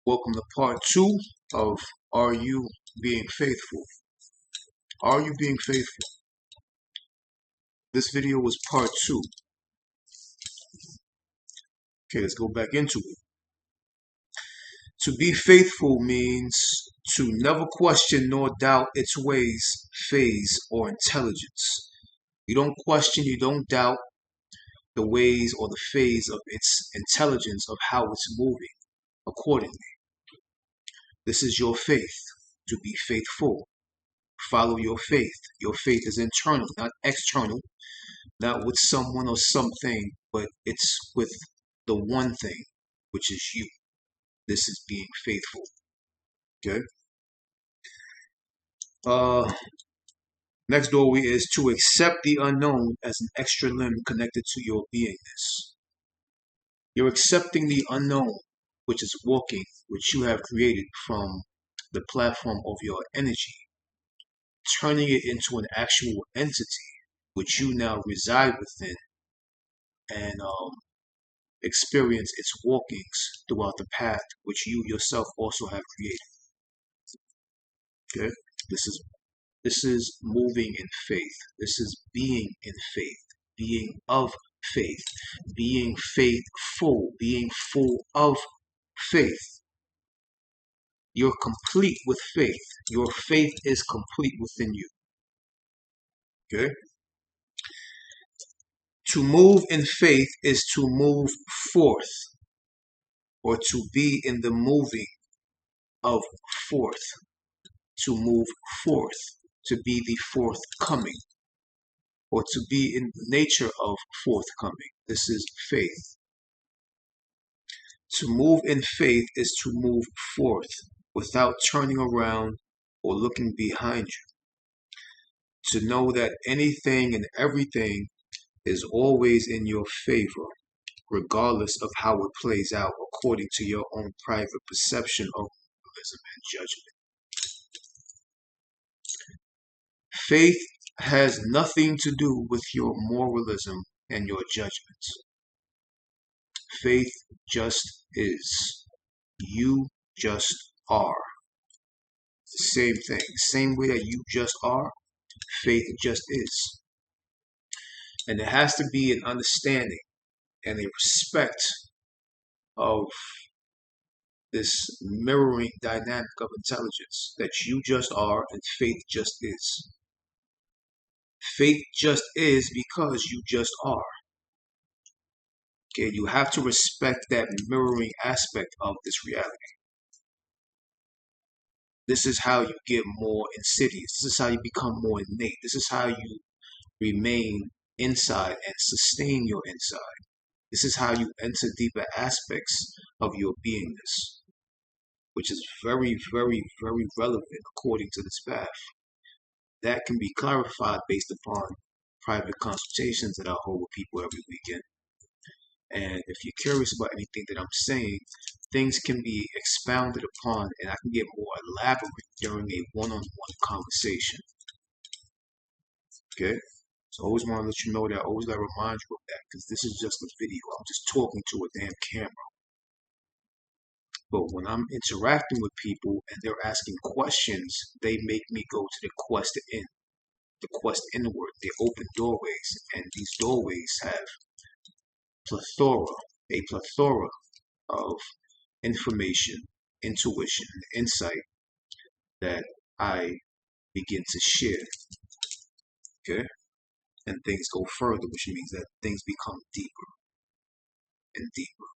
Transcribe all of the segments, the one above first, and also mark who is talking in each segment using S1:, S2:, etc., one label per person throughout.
S1: Welcome to part 2 of Are You Being Faithful? Are you being faithful? This video was part 2. Okay, let's go back into it. To be faithful means to never question nor doubt its ways, phase, or intelligence. You don't question, you don't doubt the ways or the phase of its intelligence of how it's moving accordingly. This is your faith, to be faithful. Follow your faith. Your faith is internal, not external, not with someone or something, but it's with the one thing, which is you. This is being faithful. Okay? Next doorway is to accept the unknown as an extra limb connected to your beingness. You're accepting the unknown, which is walking, which you have created from the platform of your energy, turning it into an actual entity, which you now reside within and experience its walkings throughout the path which you yourself also have created. Okay? This is moving in faith. This is being in faith, being of faith, being faithful, being full of faith. You're complete with faith. Your faith is complete within you. Okay? To move in faith is to move forth, or to be in the moving of forth, to move forth, to be the forthcoming, or to be in the nature of forthcoming. This is faith. To move in faith is to move forth without turning around or looking behind you. To know that anything and everything is always in your favor, regardless of how it plays out according to your own private perception of realism and judgment. Faith has nothing to do with your moralism and your judgments. Faith just is. You just are. It's the same thing. The same way that you just are, faith just is. And there has to be an understanding and a respect of this mirroring dynamic of intelligence that you just are and faith just is. Faith just is because you just are. Okay, you have to respect that mirroring aspect of this reality. This is how you get more insidious. This is how you become more innate. This is how you remain inside and sustain your inside. This is how you enter deeper aspects of your beingness, which is very, very, very relevant according to this path. That can be clarified based upon private consultations that I hold with people every weekend. And if you're curious about anything that I'm saying, things can be expounded upon and I can get more elaborate during a one-on-one conversation. Okay? So I always want to let you know that. I always got to remind you of that because this is just a video. I'm just talking to a damn camera. But when I'm interacting with people and they're asking questions, they make me go to the quest inward. They open doorways, and these doorways have a plethora of information, intuition, insight that I begin to share. Okay? And things go further, which means that things become deeper and deeper.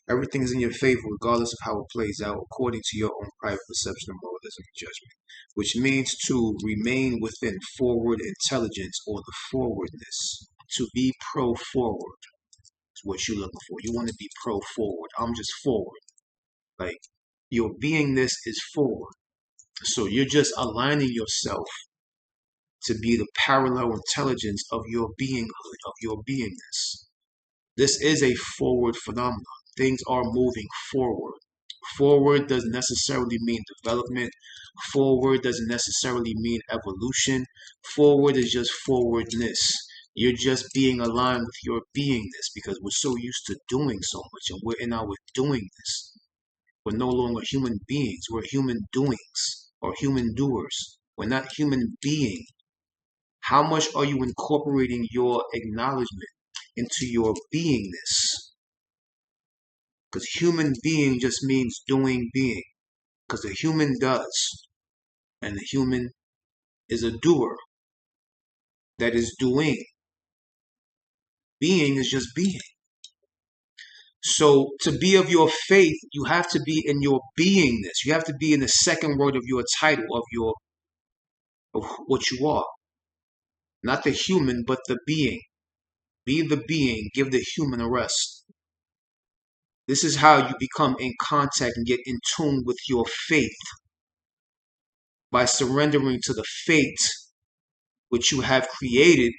S1: Everything is in your favor regardless of how it plays out according to your own private perception of moralism and judgment, which means to remain within forward intelligence or the forwardness, to be pro-forward is what you're looking for. You want to be pro-forward. I'm just forward. Like, your beingness is forward. So you're just aligning yourself to be the parallel intelligence of your beinghood, of your beingness. This is a forward phenomenon. Things are moving forward. Forward doesn't necessarily mean development. Forward doesn't necessarily mean evolution. Forward is just forwardness. You're just being aligned with your beingness because we're so used to doing so much, and we're in our doingness. We're no longer human beings. We're human doings or human doers. We're not human being. How much are you incorporating your acknowledgement into your beingness? Because human being just means doing being. Because the human does. And the human is a doer that is doing. Being is just being. So to be of your faith, you have to be in your beingness. You have to be in the second word of your title, of what you are. Not the human, but the being. Be the being, give the human a rest. This is how you become in contact and get in tune with your faith, by surrendering to the fate which you have created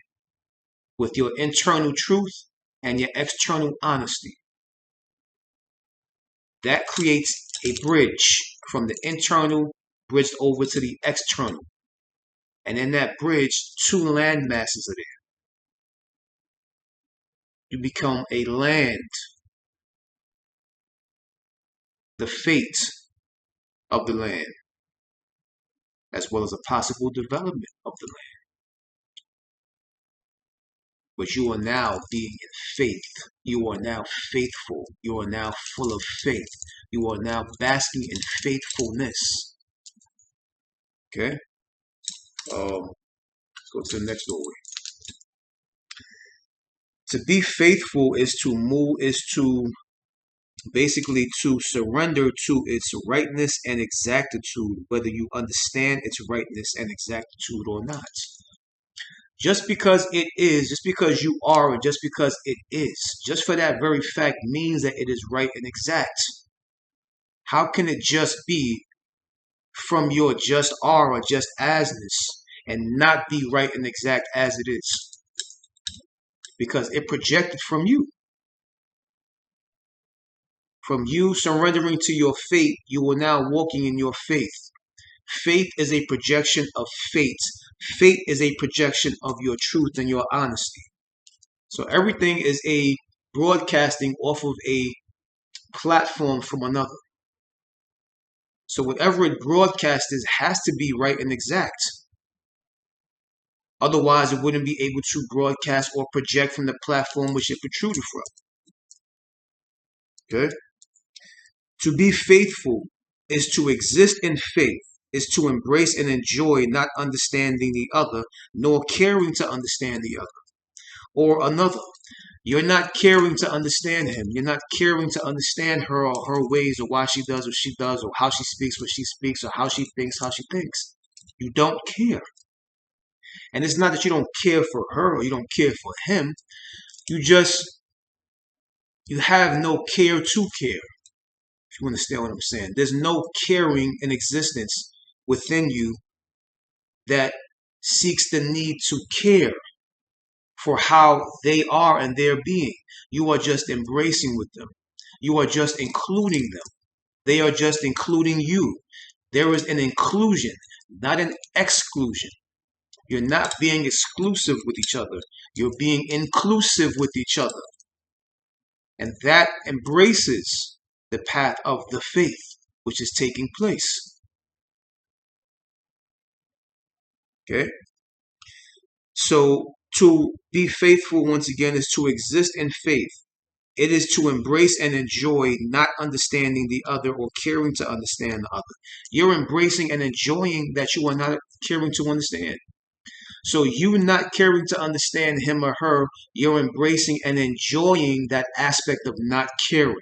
S1: with your internal truth and your external honesty. That creates a bridge from the internal bridged over to the external. And in that bridge, two land masses are there. You become a land, the fate of the land, as well as a possible development of the land. But you are now being in faith. You are now faithful. You are now full of faith. You are now basking in faithfulness. Okay? Let's go to the next doorway. To be faithful is to move, is to basically to surrender to its rightness and exactitude, whether you understand its rightness and exactitude or not. Just because it is, just because you are, or just because it is, just for that very fact means that it is right and exact. How can it just be from your just are or just asness and not be right and exact as it is? Because it projected from you. From you surrendering to your fate, you are now walking in your faith. Faith is a projection of fate. Fate is a projection of your truth and your honesty. So everything is a broadcasting off of a platform from another. So whatever it broadcasts has to be right and exact. Otherwise, it wouldn't be able to broadcast or project from the platform which it protruded from. Okay? To be faithful is to exist in faith, is to embrace and enjoy not understanding the other, nor caring to understand the other. Or another. You're not caring to understand him. You're not caring to understand her or her ways or why she does what she does or how she speaks what she speaks or how she thinks how she thinks. You don't care. And it's not that you don't care for her or you don't care for him. You have no care to care. If you understand what I'm saying. There's no caring in existence within you that seeks the need to care for how they are and their being. You are just embracing with them. You are just including them. They are just including you. There is an inclusion, not an exclusion. You're not being exclusive with each other. You're being inclusive with each other. And that embraces the path of the faith, which is taking place. Okay? So to be faithful, once again, is to exist in faith. It is to embrace and enjoy not understanding the other or caring to understand the other. You're embracing and enjoying that you are not caring to understand. So you not caring to understand him or her, you're embracing and enjoying that aspect of not caring.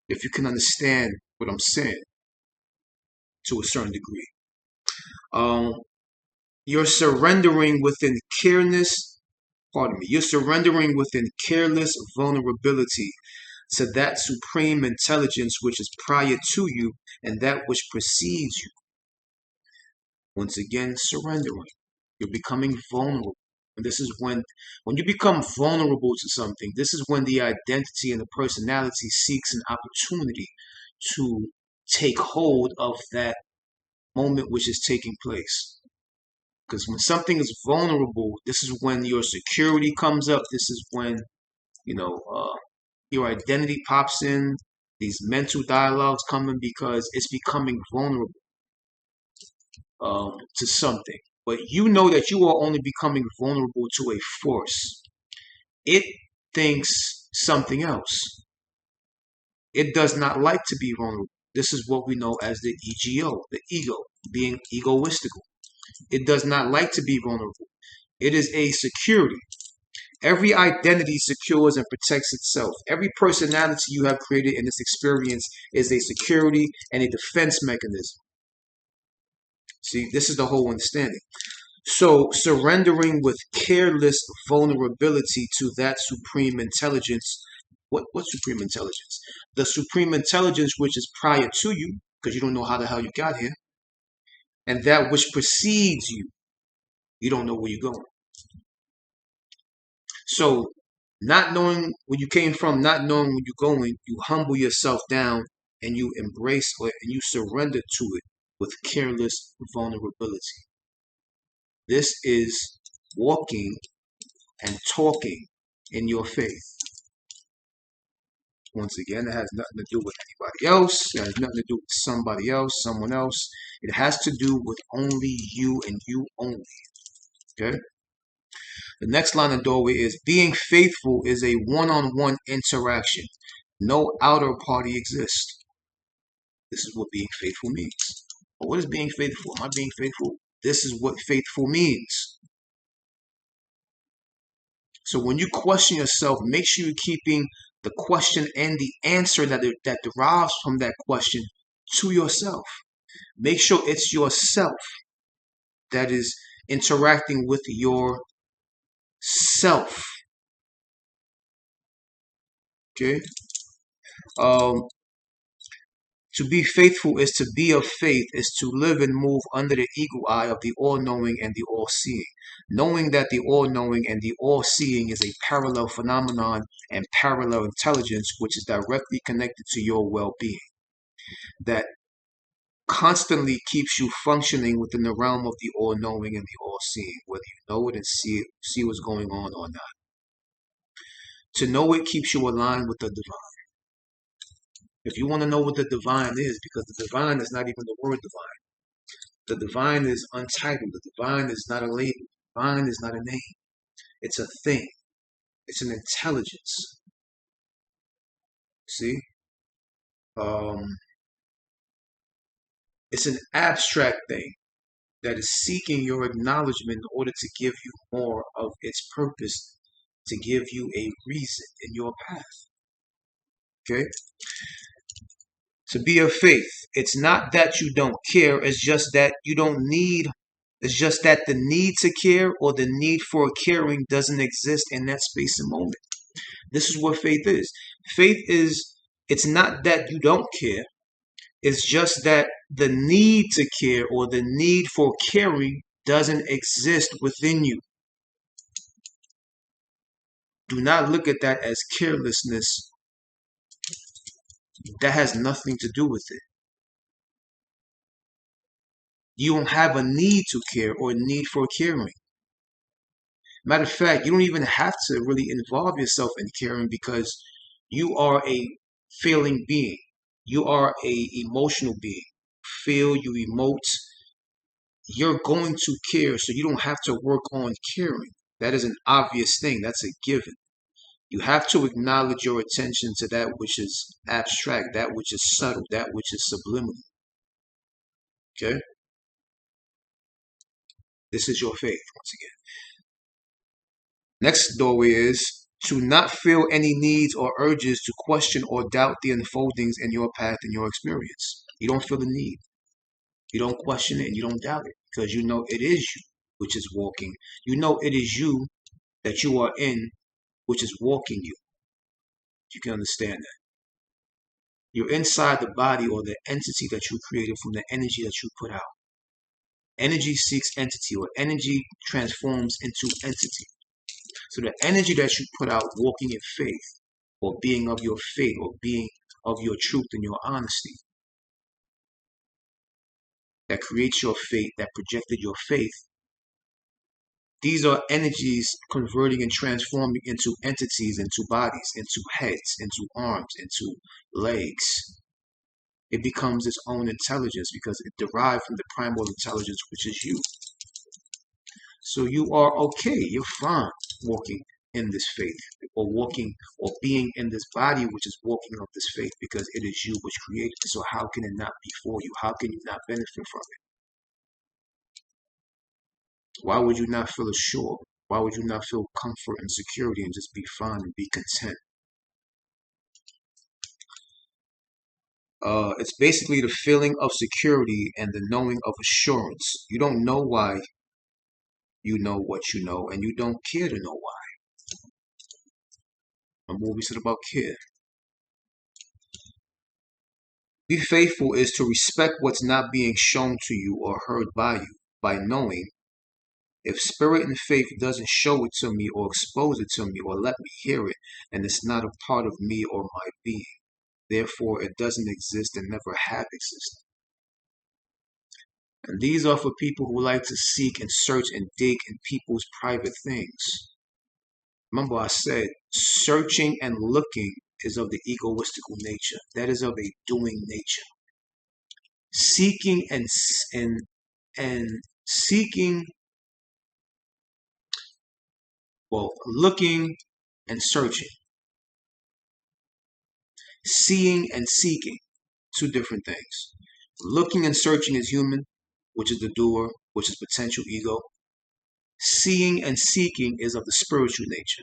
S1: If you can understand what I'm saying to a certain degree. You're surrendering within you're surrendering within careless vulnerability to that supreme intelligence which is prior to you and that which precedes you. Once again, surrendering. You're becoming vulnerable. And this is when you become vulnerable to something, this is when the identity and the personality seeks an opportunity to take hold of that moment which is taking place. Because when something is vulnerable, this is when your security comes up. This is when, you know, your identity pops in. These mental dialogues come in because it's becoming vulnerable to something. But you know that you are only becoming vulnerable to a force. It thinks something else. It does not like to be vulnerable. This is what we know as the ego, the ego, being egoistical. It does not like to be vulnerable. It is a security. Every identity secures and protects itself. Every personality you have created in this experience is a security and a defense mechanism. See, this is the whole understanding. So, surrendering with careless vulnerability to that supreme intelligence. What supreme intelligence? The supreme intelligence which is prior to you, because you don't know how the hell you got here, and that which precedes you. You don't know where you're going. So, not knowing where you came from, not knowing where you're going, you humble yourself down and you embrace it and you surrender to it with careless vulnerability. This is walking and talking in your faith. Once again, it has nothing to do with anybody else. It has nothing to do with somebody else, someone else. It has to do with only you and you only. Okay? The next line of doorway is being faithful is a one-on-one interaction. No outer party exists. This is what being faithful means. But what is being faithful? Am I being faithful? This is what faithful means. So when you question yourself, make sure you're keeping the question and the answer that derives from that question to yourself. Make sure it's yourself that is interacting with yourself. Okay? To be faithful is to be of faith, is to live and move under the eagle eye of the all-knowing and the all-seeing. Knowing that the all-knowing and the all-seeing is a parallel phenomenon and parallel intelligence which is directly connected to your well-being. That constantly keeps you functioning within the realm of the all-knowing and the all-seeing, whether you know it and see what's going on or not. To know it keeps you aligned with the divine. If you want to know what the divine is, because the divine is not even the word divine. The divine is untitled. The divine is not a label. The divine is not a name. It's a thing. It's an intelligence. See? It's an abstract thing that is seeking your acknowledgement in order to give you more of its purpose, to give you a reason in your path. Okay? To be of faith, it's not that you don't care, it's just that you don't need, it's just that the need to care or the need for caring doesn't exist in that space and moment. This is what faith is. Faith is, it's not that you don't care, it's just that the need to care or the need for caring doesn't exist within you. Do not look at that as carelessness. That has nothing to do with it. You don't have a need to care or a need for caring. Matter of fact, you don't even have to really involve yourself in caring because you are a feeling being. You are a emotional being. Feel, you emote. You're going to care, so you don't have to work on caring. That is an obvious thing. That's a given. You have to acknowledge your attention to that which is abstract, that which is subtle, that which is subliminal. Okay? This is your faith, once again. Next doorway is to not feel any needs or urges to question or doubt the unfoldings in your path and your experience. You don't feel the need. You don't question it and you don't doubt it because you know it is you which is walking. You know it is you that you are in which is walking you. You can understand that. You're inside the body or the entity that you created from the energy that you put out. Energy seeks entity, or energy transforms into entity. So the energy that you put out walking in faith, or being of your faith, or being of your truth and your honesty, that creates your faith, that projected your faith, These are energies converting and transforming into entities, into bodies, into heads, into arms, into legs. It becomes its own intelligence because it derived from the primal intelligence, which is you. So you are okay, you're fine walking in this faith, or walking or being in this body, which is walking of this faith, because it is you which created it. So how can it not be for you? How can you not benefit from it? Why would you not feel assured? Why would you not feel comfort and security and just be fine and be content? It's basically the feeling of security and the knowing of assurance. You don't know why you know what you know, and you don't care to know why. Remember what we said about care. Be faithful is to respect what's not being shown to you or heard by you, by knowing if spirit and faith doesn't show it to me or expose it to me or let me hear it, and it's not a part of me or my being. Therefore, it doesn't exist and never have existed. And these are for people who like to seek and search and dig in people's private things. Remember, I said searching and looking is of the egoistical nature. That is of a doing nature. Seeking and seeking, well, looking and searching. Seeing and seeking, two different things. Looking and searching is human, which is the doer, which is potential ego. Seeing and seeking is of the spiritual nature.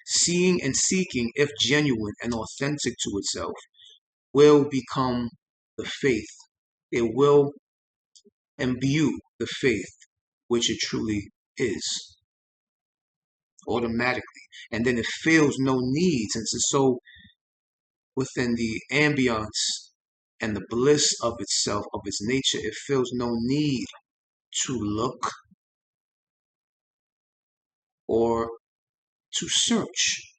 S1: Seeing and seeking, if genuine and authentic to itself, will become the faith. It will imbue the faith, which it truly is, automatically. And then it feels no need, since it's so within the ambience and the bliss of itself, of its nature, it feels no need to look or to search.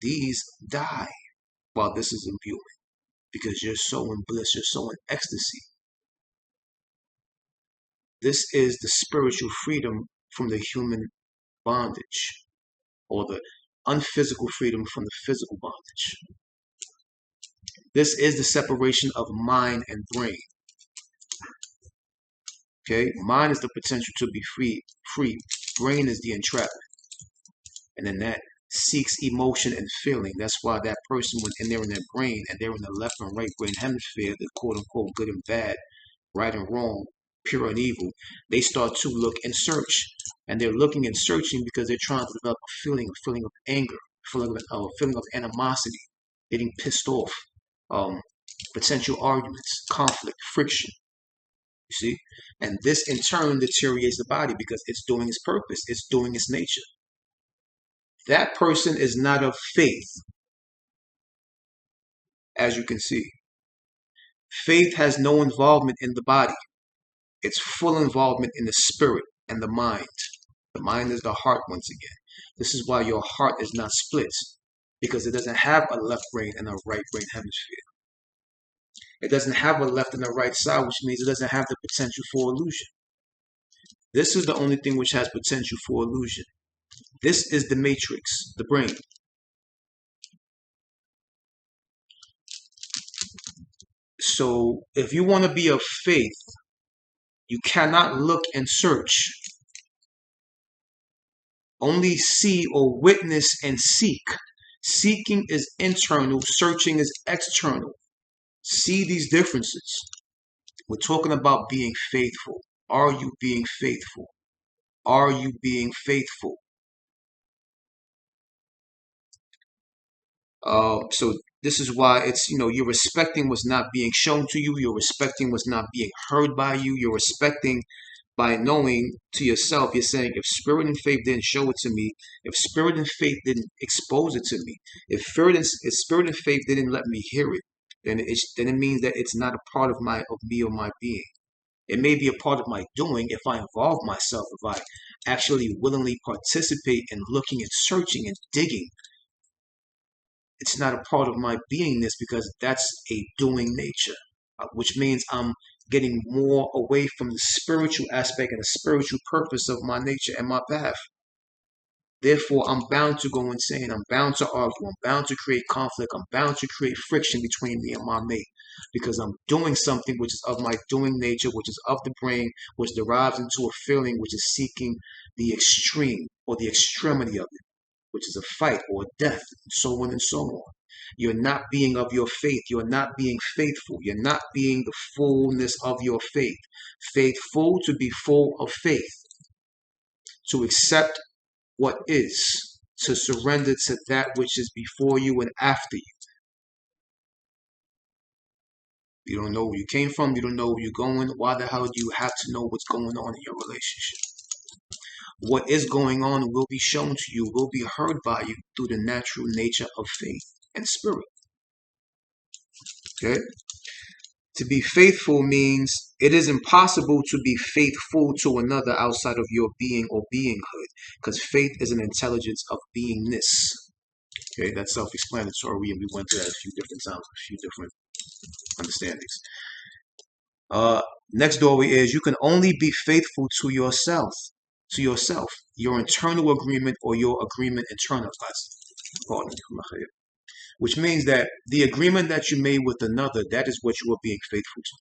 S1: These die while this is imbuing, because you're so in bliss, you're so in ecstasy. This is the spiritual freedom from the human bondage, or the unphysical freedom from the physical bondage. This is the separation of mind and brain. Okay, mind is the potential to be free. Brain is the entrapment, and then that seeks emotion and feeling. That's why that person, when they're in their brain and they're in the left and right brain hemisphere, the quote unquote good and bad, right and wrong, pure and evil, they start to look and search, and they're looking and searching because they're trying to develop a feeling of anger, a feeling of animosity, getting pissed off, potential arguments, conflict, friction. You see? And this in turn deteriorates the body because it's doing its purpose, it's doing its nature. That person is not of faith, as you can see. Faith has no involvement in the body. It's full involvement in the spirit and the mind. The mind is the heart once again. This is why your heart is not split, because it doesn't have a left brain and a right brain hemisphere. It doesn't have a left and a right side, which means it doesn't have the potential for illusion. This is the only thing which has potential for illusion. This is the matrix, the brain. So if you want to be of faith, you cannot look and search. Only see or witness and seek. Seeking is internal, searching is external. See these differences. We're talking about being faithful. Are you being faithful? Are you being faithful? So this is why it's, you're respecting what's not being shown to you. You're respecting what's not being heard by you. You're respecting by knowing to yourself. You're saying, if spirit and faith didn't show it to me, if spirit and faith didn't expose it to me, if spirit and faith didn't let me hear it, then it means that it's not a part of me or my being. It may be a part of my doing if I involve myself, if I actually willingly participate in looking and searching and digging. It's not a part of my beingness because that's a doing nature, which means I'm getting more away from the spiritual aspect and the spiritual purpose of my nature and my path. Therefore, I'm bound to go insane. I'm bound to argue. I'm bound to create conflict. I'm bound to create friction between me and my mate because I'm doing something which is of my doing nature, which is of the brain, which derives into a feeling which is seeking the extreme or the extremity of it, which is a fight or death, and so on and so on. You're not being of your faith. You're not being faithful. You're not being the fullness of your faith. Faithful, to be full of faith, to accept what is, to surrender to that which is before you and after you. You don't know where you came from. You don't know where you're going. Why the hell do you have to know what's going on in your relationship? What is going on will be shown to you, will be heard by you through the natural nature of faith and spirit. Okay? To be faithful means it is impossible to be faithful to another outside of your being or beinghood, because faith is an intelligence of beingness. Okay, that's self-explanatory, and we went to that a few different times, a few different understandings. Next doorway is you can only be faithful to yourself, your internal agreement or your agreement internalized. Which means that the agreement that you made with another, that is what you are being faithful to.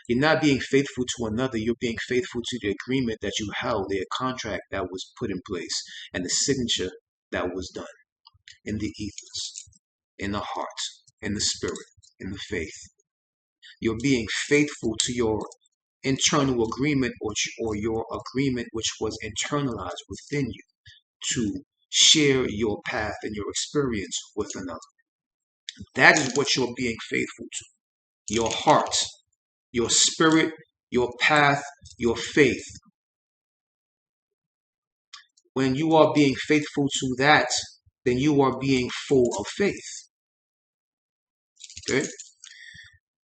S1: You're not being faithful to another, you're being faithful to the agreement that you held, the contract that was put in place, and the signature that was done in the ethers, in the heart, in the spirit, in the faith. You're being faithful to your internal agreement or your agreement which was internalized within you to share your path and your experience with another. That is what you're being faithful to. Your heart, your spirit, your path, your faith. When you are being faithful to that, then you are being full of faith. Okay?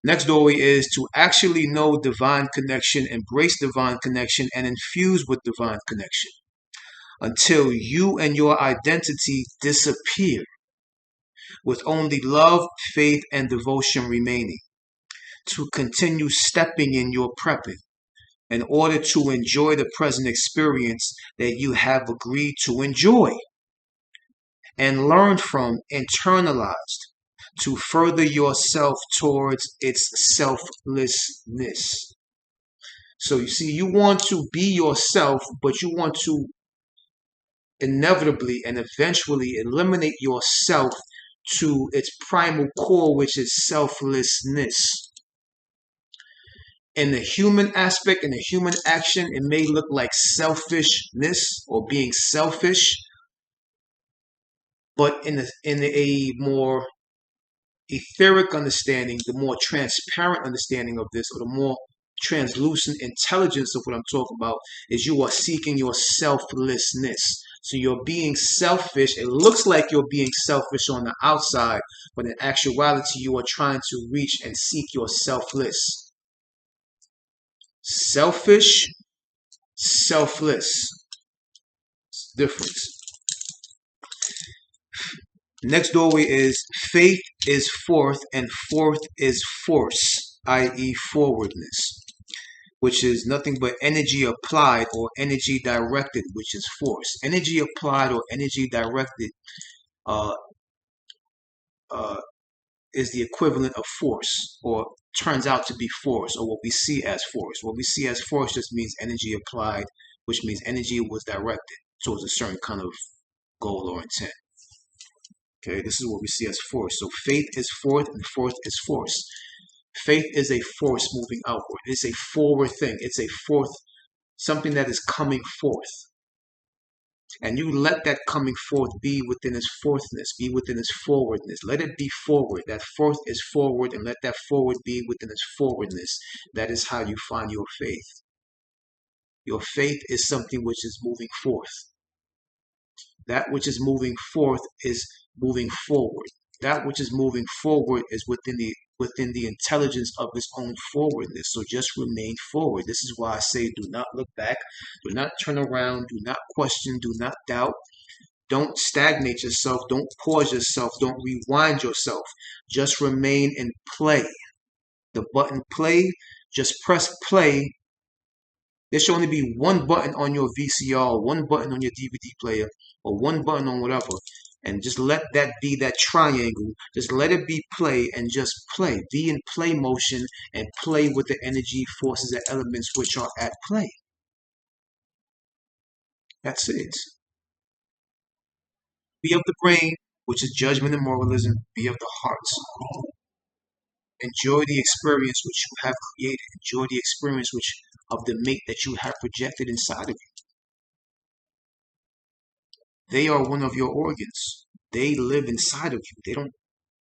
S1: Next doorway is to actually know divine connection, embrace divine connection, and infuse with divine connection until you and your identity disappear, with only love, faith, and devotion remaining, to continue stepping in your prepping in order to enjoy the present experience that you have agreed to enjoy and learn from, internalized, to further yourself towards its selflessness. So you see, you want to be yourself, but you want to inevitably and eventually eliminate yourself to its primal core, which is selflessness. In the human aspect, in the human action, it may look like selfishness or being selfish, but in a more etheric understanding, the more transparent understanding of this, or the more translucent intelligence of what I'm talking about, is you are seeking your selflessness. So you're being selfish. It looks like you're being selfish on the outside, but in actuality, you are trying to reach and seek your selfless. Selfish, selfless. Difference. Next doorway is faith is fourth, and fourth is force, i.e. forwardness, which is nothing but energy applied or energy directed, which is force. Energy applied or energy directed is the equivalent of force, or turns out to be force, or what we see as force. What we see as force just means energy applied, which means energy was directed towards a certain kind of goal or intent. Okay, this is what we see as force. So faith is fourth, and fourth is force. Faith is a force moving outward. It's a forward thing. It's a fourth, something that is coming forth. And you let that coming forth be within its fourthness, be within its forwardness. Let it be forward. That fourth is forward, and let that forward be within its forwardness. That is how you find your faith. Your faith is something which is moving forth. That which is moving forth is moving forward. That which is moving forward is within the intelligence of its own forwardness. So just remain forward. This is why I say do not look back, do not turn around, do not question, do not doubt. Don't stagnate yourself, don't pause yourself, don't rewind yourself. Just remain in play. The button play just press play. There should only be one button on your VCR, one button on your DVD player, or one button on whatever. And just let that be that triangle. Just let it be play and just play. Be in play motion and play with the energy, forces, and elements which are at play. That's it. Be of the brain, which is judgment and moralism. Be of the heart. Enjoy the experience which you have created. Enjoy the experience which of the mate that you have projected inside of you. They are one of your organs. They live inside of you. They don't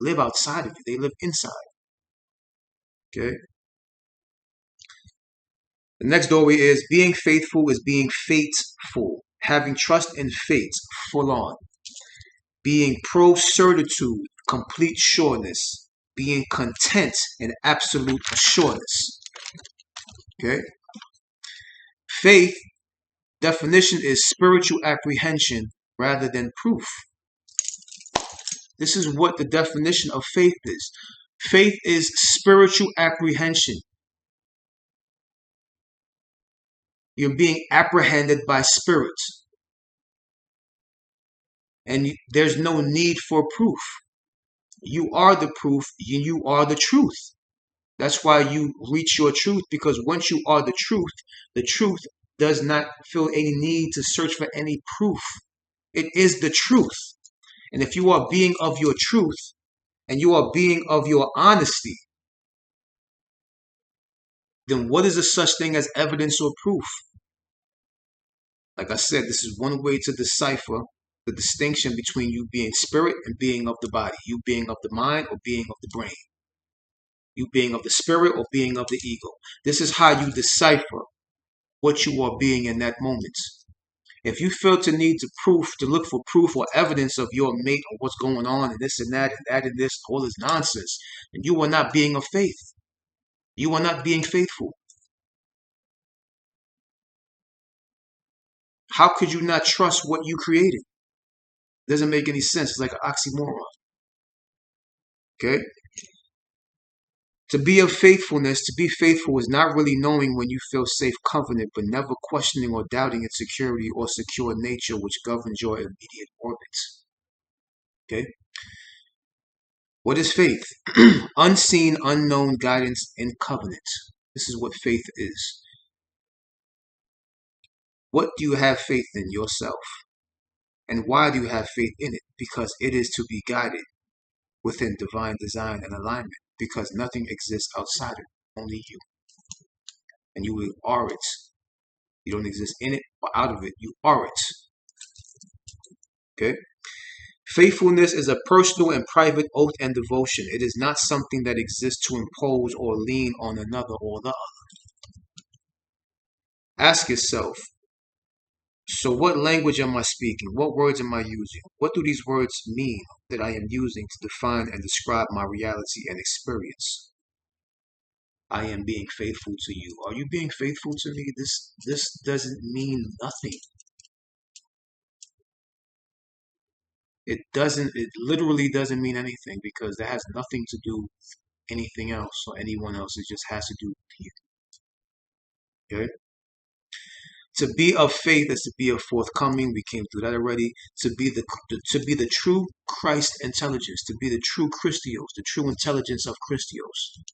S1: live outside of you. They live inside. Okay? The next doorway is being faithful is being faithful. Having trust in fate, full on. Being pro-certitude, complete sureness. Being content in absolute sureness. Okay? Faith, definition is spiritual apprehension rather than proof. This is what the definition of faith is. Faith is spiritual apprehension. You're being apprehended by spirit. And there's no need for proof. You are the proof. You are the truth. That's why you reach your truth, because once you are the truth does not feel any need to search for any proof. It is the truth. And if you are being of your truth and you are being of your honesty, then what is a such thing as evidence or proof? Like I said, this is one way to decipher the distinction between you being spirit and being of the body, you being of the mind or being of the brain, you being of the spirit or being of the ego. This is how you decipher what you are being in that moment. If you feel to need to look for proof or evidence of your mate or what's going on and this and that and this, all this nonsense, then you are not being of faith. You are not being faithful. How could you not trust what you created? It doesn't make any sense. It's like an oxymoron. Okay? To be of faithfulness, to be faithful is not really knowing when you feel safe covenant, but never questioning or doubting its security or secure nature which governs your immediate orbits. Okay? What is faith? Unseen, unknown guidance in covenant. This is what faith is. What do you have faith in? Yourself. And why do you have faith in it? Because it is to be guided within divine design and alignment. Because nothing exists outside of it, only you. And you are it. You don't exist in it or out of it. You are it. Okay? Faithfulness is a personal and private oath and devotion. It is not something that exists to impose or lean on another or the other. Ask yourself, so what language am I speaking? What words am I using? What do these words mean that I am using to define and describe my reality and experience? I am being faithful to you. Are you being faithful to me? This doesn't mean nothing. It literally doesn't mean anything, because that has nothing to do with anything else or anyone else. It just has to do with you. Okay? To be of faith is to be of forthcoming. We came through that already. To be the true Christ intelligence, to be the true Christios, the true intelligence of Christios.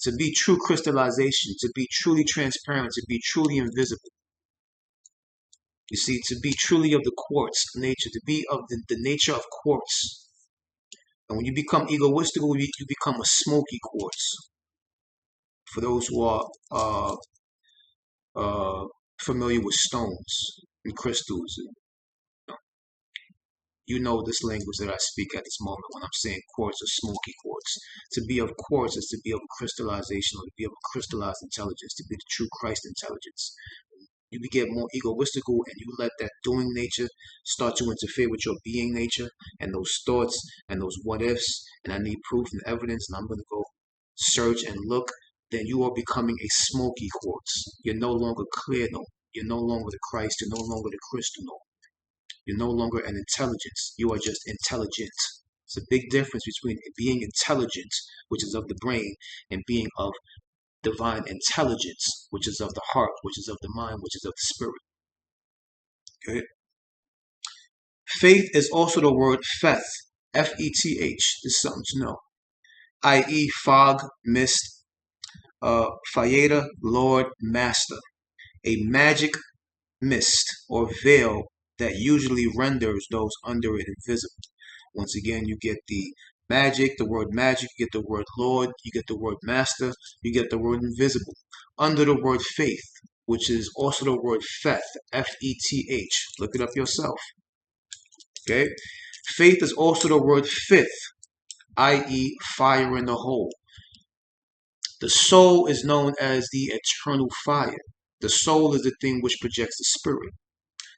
S1: To be true crystallization, to be truly transparent, to be truly invisible. You see, to be truly of the quartz nature, to be of the nature of quartz. And when you become egoistical, you become a smoky quartz. For those who are familiar with stones and crystals, you know this language that I speak at this moment when I'm saying quartz or smoky quartz. To be of quartz is to be of crystallization, or to be of a crystallized intelligence, to be the true Christ intelligence. You get more egoistical and you let that doing nature start to interfere with your being nature and those thoughts and those what ifs, and I need proof and evidence and I'm going to go search and look, then you are becoming a smoky quartz. You're no longer clear, no. You're no longer the Christ. You're no longer the crystal, no. You're no longer an intelligence. You are just intelligent. It's a big difference between being intelligent, which is of the brain, and being of divine intelligence, which is of the heart, which is of the mind, which is of the spirit. Okay. Faith is also the word feth, F-E-T-H. This is something to know, i.e., fog, mist, fayeda, Lord, master, a magic mist or veil that usually renders those under it invisible. Once again, you get the magic, the word magic, you get the word Lord, you get the word master, you get the word invisible. Under the word faith, which is also the word feth, F-E-T-H. Look it up yourself. Okay? Faith is also the word fifth, i.e., fire in the hole. The soul is known as the eternal fire. The soul is the thing which projects the spirit.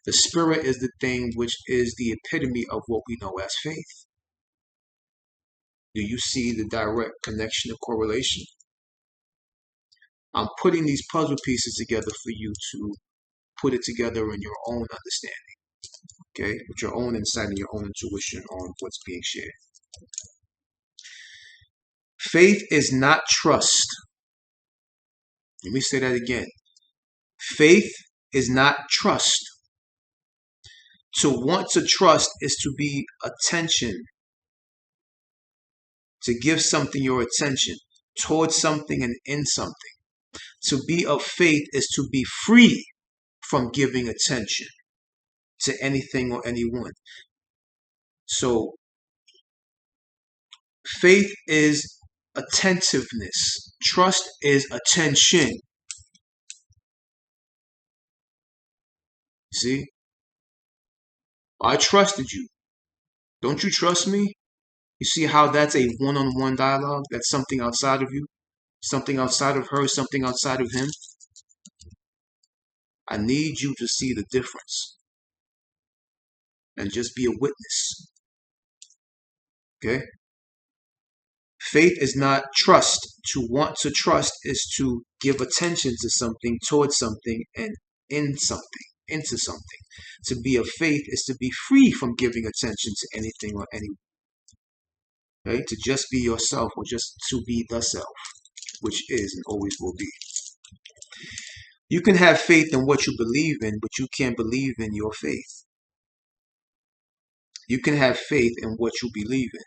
S1: The spirit is the thing which is the epitome of what we know as faith. Do you see the direct connection and correlation? I'm putting these puzzle pieces together for you to put it together in your own understanding, okay? With your own insight and your own intuition on what's being shared. Faith is not trust. Let me say that again. Faith is not trust. To want to trust is to be attention, to give something your attention, towards something and in something. To be of faith is to be free from giving attention to anything or anyone. So faith is attentiveness. Trust is attention. See? I trusted you. Don't you trust me? You see how that's a one-on-one dialogue? That's something outside of you, something outside of her, something outside of him. I need you to see the difference and just be a witness. Okay? Faith is not trust. To want to trust is to give attention to something, towards something, and in something, into something. To be of faith is to be free from giving attention to anything or anyone. Okay? To just be yourself, or just to be the self, which is and always will be. You can have faith in what you believe in, but you can't believe in your faith. You can have faith in what you believe in,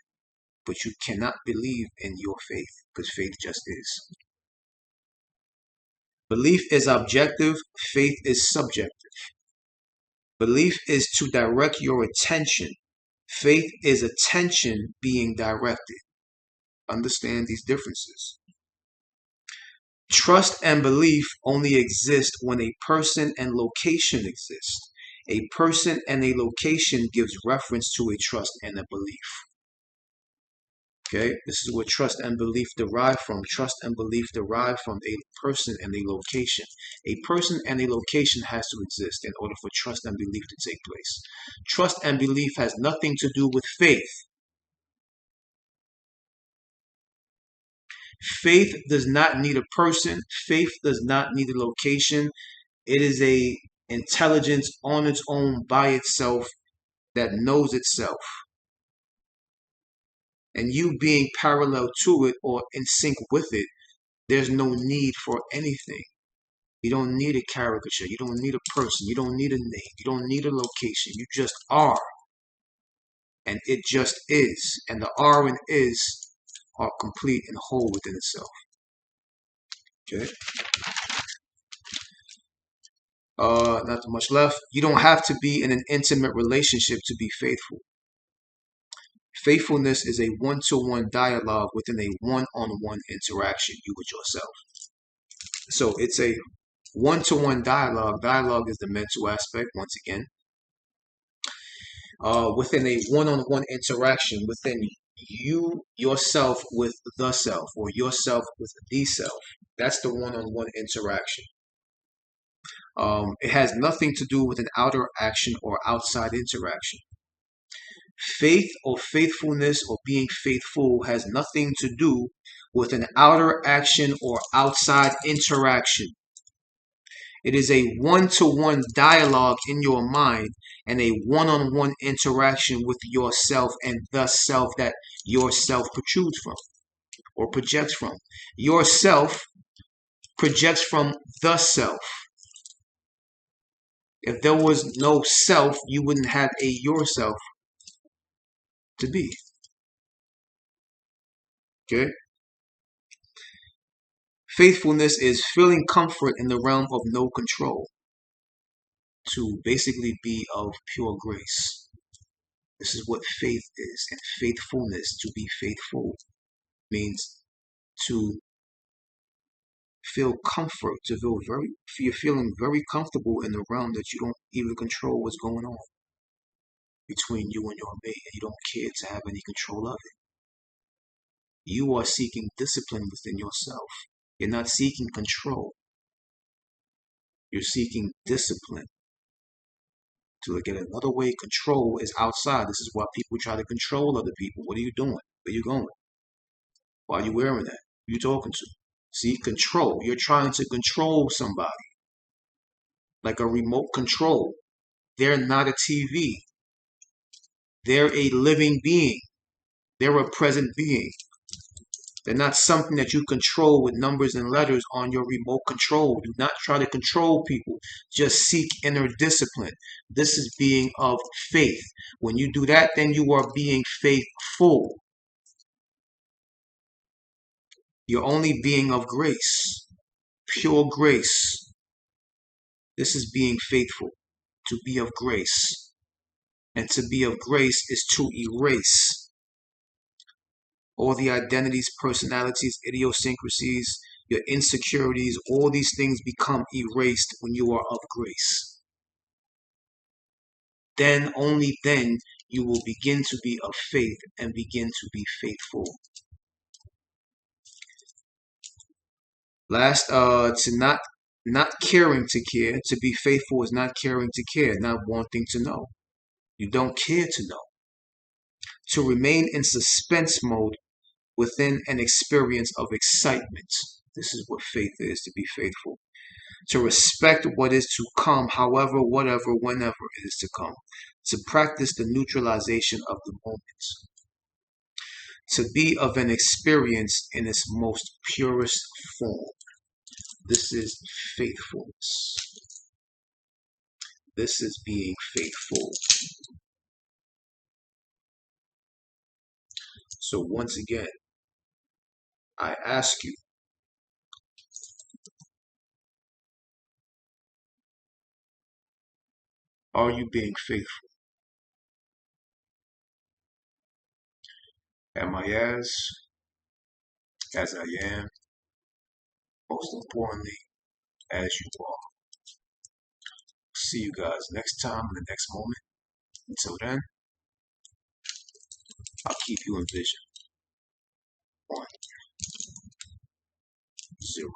S1: but you cannot believe in your faith, because faith just is. Belief is objective, faith is subjective. Belief is to direct your attention. Faith is attention being directed. Understand these differences. Trust and belief only exist when a person and location exist. A person and a location gives reference to a trust and a belief. Okay, this is where trust and belief derive from. Trust and belief derive from a person and a location. A person and a location has to exist in order for trust and belief to take place. Trust and belief has nothing to do with faith. Faith does not need a person. Faith does not need a location. It is a intelligence on its own by itself that knows itself. And you being parallel to it or in sync with it, there's no need for anything. You don't need a caricature. You don't need a person. You don't need a name. You don't need a location. You just are. And it just is. And the are and is are complete and whole within itself. Okay. Not too much left. You don't have to be in an intimate relationship to be faithful. Faithfulness is a one-to-one dialogue within a one-on-one interaction, you with yourself. So it's a one-to-one dialogue. Dialogue is the mental aspect, once again. Within a one-on-one interaction, within you, yourself with the self, or yourself with the self. That's the one-on-one interaction. It has nothing to do with an outer action or outside interaction. Faith or faithfulness or being faithful has nothing to do with an outer action or outside interaction. It is a one-to-one dialogue in your mind and a one-on-one interaction with yourself and the self that yourself protrudes from or projects from. Yourself projects from the self. If there was no self, you wouldn't have a yourself to be. Okay? Faithfulness is feeling comfort in the realm of no control, to basically be of pure grace. This is what faith is, and faithfulness, to be faithful, means to feel comfort, you're feeling very comfortable in the realm that you don't even control what's going on between you and your mate, and you don't care to have any control of it. You are seeking discipline within yourself. You're not seeking control. You're seeking discipline. To get another way, control is outside. This is why people try to control other people. What are you doing? Where you going? Why are you wearing that? Who you talking to? See, control. You're trying to control somebody. Like a remote control. They're not a TV. They're a living being. They're a present being. They're not something that you control with numbers and letters on your remote control. Do not try to control people. Just seek inner discipline. This is being of faith. When you do that, then you are being faithful. You're only being of grace. Pure grace. This is being faithful. To be of grace. And to be of grace is to erase all the identities, personalities, idiosyncrasies, your insecurities, all these things become erased when you are of grace. Then, only then, you will begin to be of faith and begin to be faithful. Last, to not caring to care. To be faithful is not caring to care, not wanting to know. You don't care to know. To remain in suspense mode within an experience of excitement. This is what faith is, to be faithful. To respect what is to come, however, whatever, whenever it is to come. To practice the neutralization of the moment. To be of an experience in its most purest form. This is faithfulness. This is being faithful. So once again, I ask you, are you being faithful? Am I as I am? Most importantly, as you are. See you guys next time in the next moment. Until then, I'll keep you in vision. 1, 0.